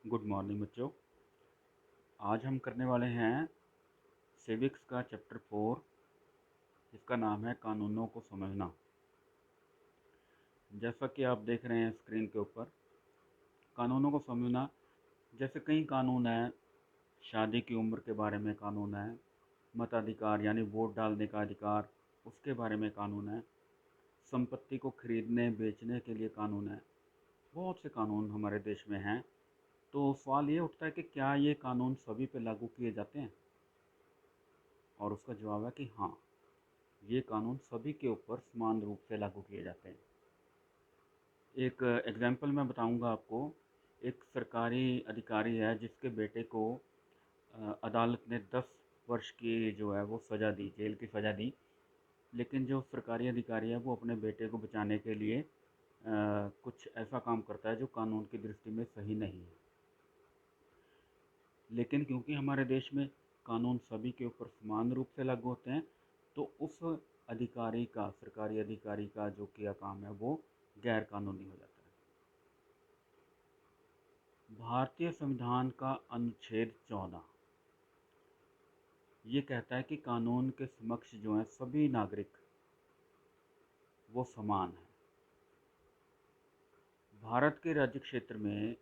Good morning बच्चों। आज हम करने वाले हैं सिविक्स का चैप्टर 4, जिसका नाम है कानूनों को समझना। जैसा कि आप देख रहे हैं स्क्रीन के ऊपर, कानूनों को समझना, जैसे कई कानून हैं। शादी की उम्र के बारे में कानून है, मताधिकार यानी वोट डालने का अधिकार, उसके बारे में कानून है, संपत्ति को खरीदने बेचने के लिए कानून है। बहुत से कानून हमारे देश में हैं। तो सवाल ये उठता है कि क्या ये कानून सभी पे लागू किए जाते हैं? और उसका जवाब है कि हाँ, ये कानून सभी के ऊपर समान रूप से लागू किए जाते हैं। एक एग्जाम्पल मैं बताऊंगा आपको। एक सरकारी अधिकारी है जिसके बेटे को अदालत ने 10 वर्ष की जो है वो सज़ा दी, जेल की सज़ा दी। लेकिन जो सरकारी अधिकारी है वो अपने बेटे को बचाने के लिए कुछ ऐसा काम करता है जो कानून की दृष्टि में सही नहीं है। लेकिन क्योंकि हमारे देश में कानून सभी के ऊपर समान रूप से लागू होते हैं, तो उस अधिकारी का, सरकारी अधिकारी का जो किया काम है वो गैर कानूनी हो जाता है। भारतीय संविधान का अनुच्छेद 14 ये कहता है कि कानून के समक्ष जो है सभी नागरिक वो समान हैं। भारत के राज्य क्षेत्र में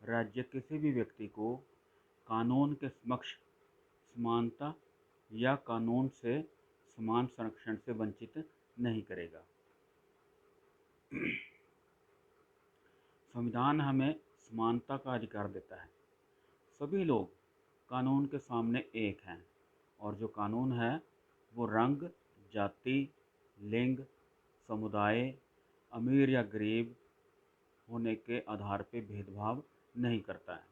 राज्य किसी भी व्यक्ति को कानून के समक्ष समानता या कानून से समान संरक्षण से वंचित नहीं करेगा। संविधान हमें समानता का अधिकार देता है। सभी लोग कानून के सामने एक हैं, और जो कानून है वो रंग, जाति, लिंग, समुदाय, अमीर या गरीब होने के आधार पर भेदभाव नहीं करता है।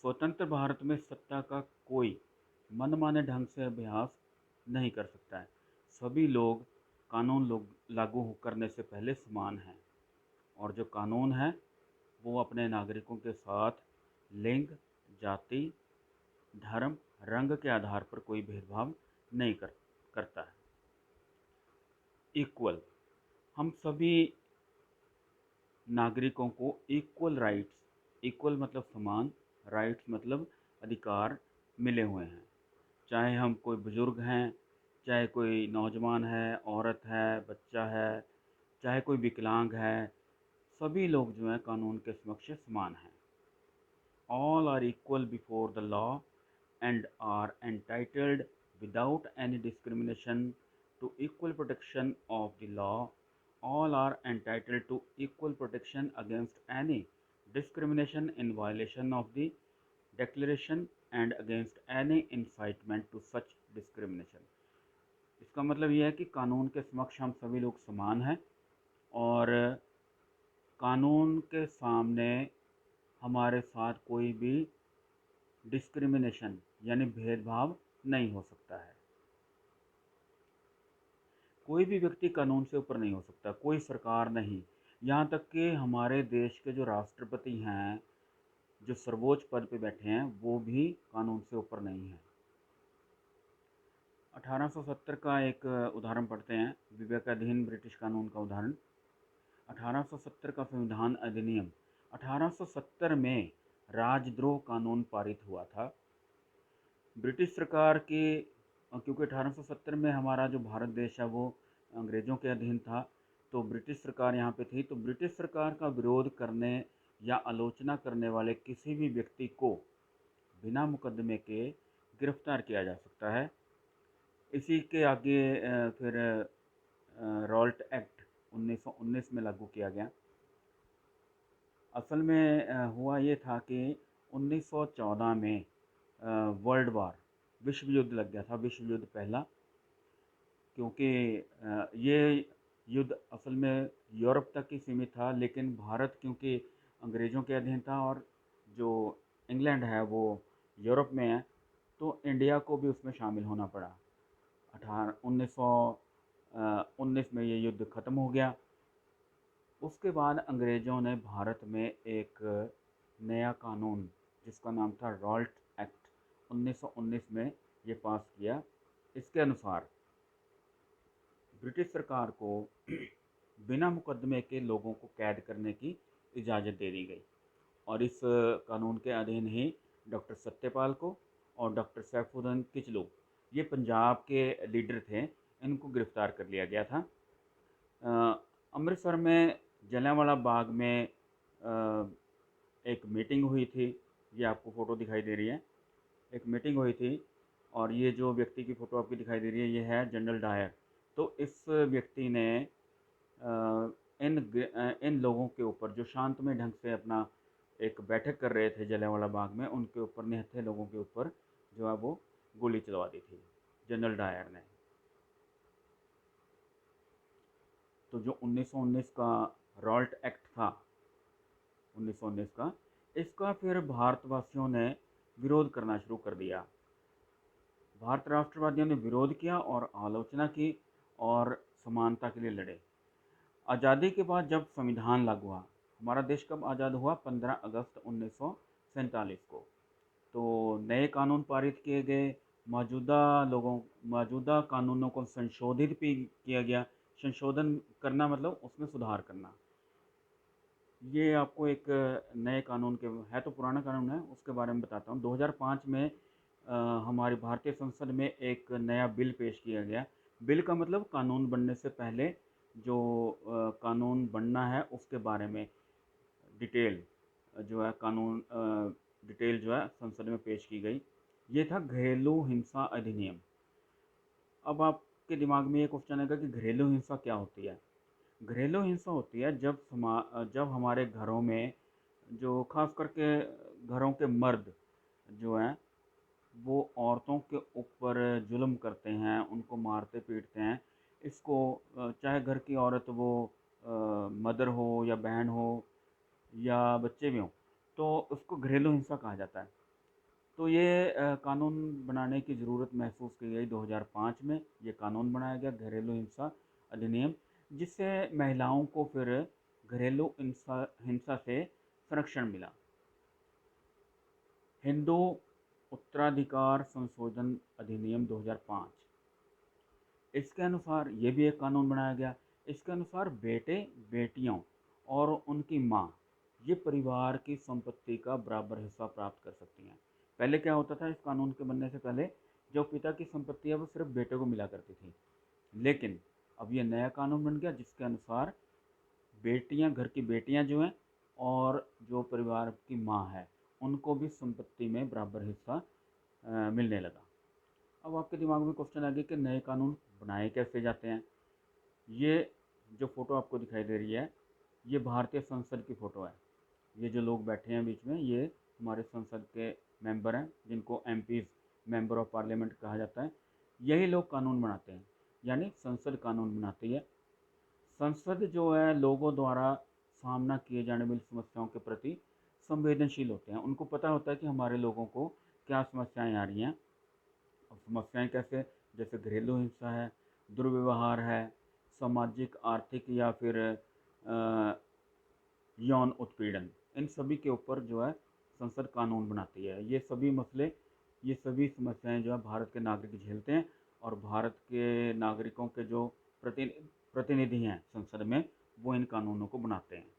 स्वतंत्र भारत में सत्ता का कोई मनमाने ढंग से अभ्यास नहीं कर सकता है। सभी लोग कानून लागू करने से पहले समान हैं, और जो कानून है वो अपने नागरिकों के साथ लिंग, जाति, धर्म, रंग के आधार पर कोई भेदभाव नहीं करता है। इक्वल, हम सभी नागरिकों को इक्वल राइट्स, इक्वल मतलब समान, राइट्स मतलब अधिकार मिले हुए हैं। चाहे हम कोई बुज़ुर्ग हैं, चाहे कोई नौजवान है, औरत है, बच्चा है, चाहे कोई विकलांग है, सभी लोग जो हैं कानून के समक्ष समान हैं। All are equal before the law and are entitled without any discrimination to equal protection of the law. All are entitled to equal protection against any discrimination in violation of the Declaration and against any incitement to such discrimination. इसका मतलब यह है कि कानून के समक्ष हम सभी लोग समान हैं, और कानून के सामने हमारे साथ कोई भी डिस्क्रिमिनेशन यानी भेदभाव नहीं हो सकता है। कोई भी व्यक्ति कानून से ऊपर नहीं हो सकता, कोई सरकार नहीं, यहाँ तक कि हमारे देश के जो राष्ट्रपति हैं, जो सर्वोच्च पद पे बैठे हैं, वो भी कानून से ऊपर नहीं है। 1870 का एक उदाहरण पढ़ते हैं, विवेकाधीन ब्रिटिश कानून का उदाहरण। 1870 का संविधान अधिनियम। 1870 में राजद्रोह कानून पारित हुआ था। ब्रिटिश सरकार के, क्योंकि 1870 में हमारा जो भारत देश है वो अंग्रेज़ों के अधीन था, तो ब्रिटिश सरकार यहाँ पे थी। तो ब्रिटिश सरकार का विरोध करने या आलोचना करने वाले किसी भी व्यक्ति को बिना मुकदमे के गिरफ्तार किया जा सकता है। इसी के आगे फिर रॉल्ट एक्ट 1919 में लागू किया गया। असल में हुआ ये था कि 1914 में वर्ल्ड वार, विश्व युद्ध लग गया था, विश्व युद्ध पहला। क्योंकि ये युद्ध असल में यूरोप तक ही सीमित था, लेकिन भारत क्योंकि अंग्रेज़ों के अधीन था और जो इंग्लैंड है वो यूरोप में है, तो इंडिया को भी उसमें शामिल होना पड़ा। 1919 में ये युद्ध ख़त्म हो गया। उसके बाद अंग्रेज़ों ने भारत में एक नया कानून, जिसका नाम था रॉल्ट एक्ट, 1919 में ये पास किया। इसके अनुसार ब्रिटिश सरकार को बिना मुकदमे के लोगों को कैद करने की इजाज़त दे दी गई। और इस कानून के अधीन ही डॉक्टर सत्यपाल को और डॉक्टर सैफुद्दीन किचलू, ये पंजाब के लीडर थे, इनको गिरफ्तार कर लिया गया था। अमृतसर में जलियांवाला बाग में एक मीटिंग हुई थी। ये आपको फ़ोटो दिखाई दे रही है, एक मीटिंग हुई थी और ये जो व्यक्ति की फ़ोटो आपकी दिखाई दे रही है, ये है जनरल डायर। तो इस व्यक्ति ने इन लोगों के ऊपर जो शांतमय ढंग से अपना एक बैठक कर रहे थे जलियांवाला बाग में, उनके ऊपर, निहत्थे लोगों के ऊपर जो है वो गोली चलवा दी थी जनरल डायर ने। तो जो 1919 का रॉल्ट एक्ट था, 1919 का, इसका फिर भारतवासियों ने विरोध करना शुरू कर दिया। भारत राष्ट्रवादियों ने विरोध किया और आलोचना की और समानता के लिए लड़े। आज़ादी के बाद जब संविधान लागू हुआ, हमारा देश कब आज़ाद हुआ? 15 अगस्त 1947 को। तो नए कानून पारित किए गए, मौजूदा कानूनों को संशोधित भी किया गया। संशोधन करना मतलब उसमें सुधार करना। ये आपको एक नए कानून के, है तो पुराना कानून है, उसके बारे में बताता हूँ। 2005 में हमारी भारतीय संसद में एक नया बिल पेश किया गया। बिल का मतलब कानून बनने से पहले जो कानून बनना है उसके बारे में डिटेल जो है कानून डिटेल जो है संसद में पेश की गई। ये था घरेलू हिंसा अधिनियम। अब आपके दिमाग में ये क्वेश्चन आएगा कि घरेलू हिंसा क्या होती है? घरेलू हिंसा होती है जब हमारे घरों में, जो खास करके घरों के मर्द जो हैं, वो औरतों के ऊपर जुल्म करते हैं, उनको मारते पीटते हैं। इसको चाहे घर की औरत वो मदर हो या बहन हो या बच्चे भी हों, तो उसको घरेलू हिंसा कहा जाता है। तो ये कानून बनाने की ज़रूरत महसूस की गई 2005 में। ये कानून बनाया गया घरेलू हिंसा अधिनियम, जिससे महिलाओं को फिर घरेलू हिंसा हिंसा से संरक्षण मिला। हिंदू उत्तराधिकार संशोधन अधिनियम 2005, इसके अनुसार ये भी एक कानून बनाया गया। इसके अनुसार बेटे बेटियों और उनकी माँ, ये परिवार की संपत्ति का बराबर हिस्सा प्राप्त कर सकती हैं। पहले क्या होता था, इस कानून के बनने से पहले जो पिता की संपत्ति है वो सिर्फ बेटे को मिला करती थी। लेकिन अब ये नया कानून बन गया जिसके अनुसार बेटियां, घर की बेटियां जो हैं और जो परिवार की माँ है, उनको भी संपत्ति में बराबर हिस्सा मिलने लगा। अब आपके दिमाग में क्वेश्चन आ गया कि नए कानून बनाए कैसे जाते हैं। ये जो फ़ोटो आपको दिखाई दे रही है, ये भारतीय संसद की फ़ोटो है। ये जो लोग बैठे हैं बीच में, ये हमारे संसद के मेंबर हैं, जिनको एमपीज़, मेंबर ऑफ पार्लियामेंट कहा जाता है। यही लोग कानून बनाते हैं, यानी संसद कानून बनाती है। संसद जो है लोगों द्वारा सामना किए जाने वाली समस्याओं के प्रति संवेदनशील होते हैं। उनको पता होता है कि हमारे लोगों को क्या समस्याएं आ रही हैं। अब समस्याएं कैसे? जैसे घरेलू हिंसा है, दुर्व्यवहार है, सामाजिक, आर्थिक या फिर यौन उत्पीड़न, इन सभी के ऊपर जो है संसद कानून बनाती है। ये सभी मसले, ये सभी समस्याएं जो है भारत के नागरिक झेलते हैं और भारत के नागरिकों के जो प्रतिनिधि हैं संसद में, वो इन कानूनों को बनाते हैं।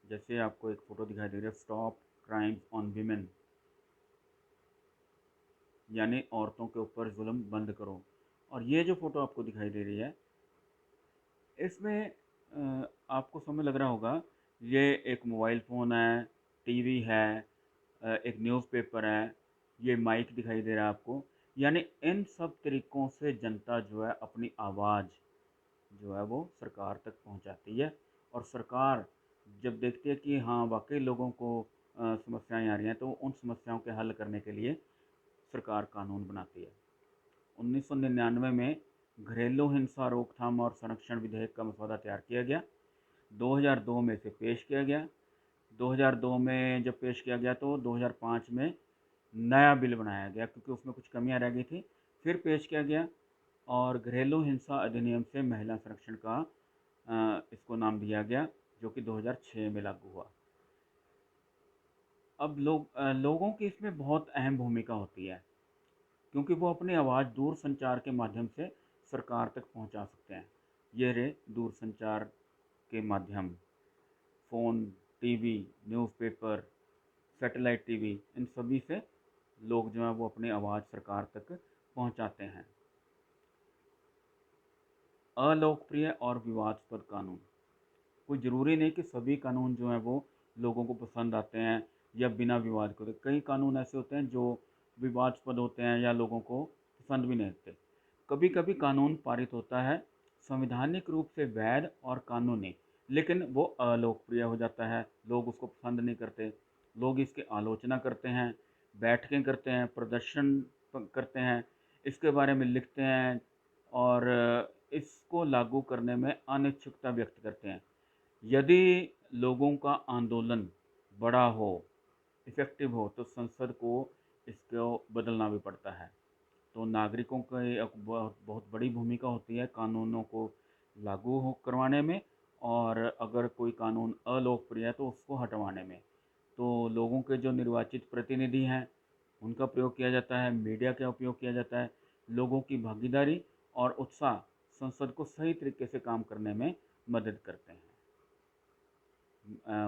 जैसे आपको एक फ़ोटो दिखाई दे रही है, स्टॉप क्राइम्स ऑन वीमेन, यानी औरतों के ऊपर जुल्म बंद करो। और ये जो फ़ोटो आपको दिखाई दे रही है, इसमें आपको समय लग रहा होगा, ये एक मोबाइल फ़ोन है, टीवी है, एक न्यूज़पेपर है, ये माइक दिखाई दे रहा है आपको। यानी इन सब तरीक़ों से जनता जो है अपनी आवाज़ जो है वो सरकार तक पहुंचाती है। और सरकार जब देखती है कि हाँ वाकई लोगों को समस्याएं आ रही हैं, तो उन समस्याओं के हल करने के लिए सरकार कानून बनाती है। 1999 में घरेलू हिंसा रोकथाम और संरक्षण विधेयक का मसौदा तैयार किया गया। 2002 में इसे पेश किया गया। 2002 में जब पेश किया गया तो 2005 में नया बिल बनाया गया, क्योंकि उसमें कुछ कमियां रह गई थी। फिर पेश किया गया और घरेलू हिंसा अधिनियम से महिला संरक्षण का इसको नाम दिया गया, जो कि 2006 में लागू हुआ। अब लोगों की इसमें बहुत अहम भूमिका होती है, क्योंकि वो अपनी आवाज़ दूर संचार के माध्यम से सरकार तक पहुंचा सकते हैं। ये रहे दूर संचार के माध्यम, phone, TV, newspaper, satellite TV, इन सभी से लोग जो हैं वो अपनी आवाज़ सरकार तक पहुंचाते हैं। अलोकप्रिय और विवादास्पद कानून। कोई ज़रूरी नहीं कि सभी कानून जो हैं वो लोगों को पसंद आते हैं या बिना विवाद के होते। कई कानून ऐसे होते हैं जो विवादास्पद होते हैं या लोगों को पसंद भी नहीं होते। कभी कभी कानून पारित होता है संवैधानिक रूप से वैध और कानूनी, लेकिन वो अलोकप्रिय हो जाता है, लोग उसको पसंद नहीं करते, लोग इसकी आलोचना करते हैं, बैठकें करते हैं, प्रदर्शन करते हैं, इसके बारे में लिखते हैं और इसको लागू करने में अनिच्छुकता व्यक्त करते हैं। यदि लोगों का आंदोलन बड़ा हो, इफ़ेक्टिव हो, तो संसद को इसको बदलना भी पड़ता है। तो नागरिकों की एक बहुत बहुत बड़ी भूमिका होती है कानूनों को लागू हो करवाने में, और अगर कोई कानून अलोकप्रिय है तो उसको हटवाने में। तो लोगों के जो निर्वाचित प्रतिनिधि हैं उनका प्रयोग किया जाता है, मीडिया का उपयोग किया जाता है, लोगों की भागीदारी और उत्साह संसद को सही तरीके से काम करने में मदद करते हैं।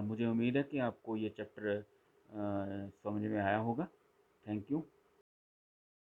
मुझे उम्मीद है कि आपको ये चैप्टर समझ में आया होगा। Thank you.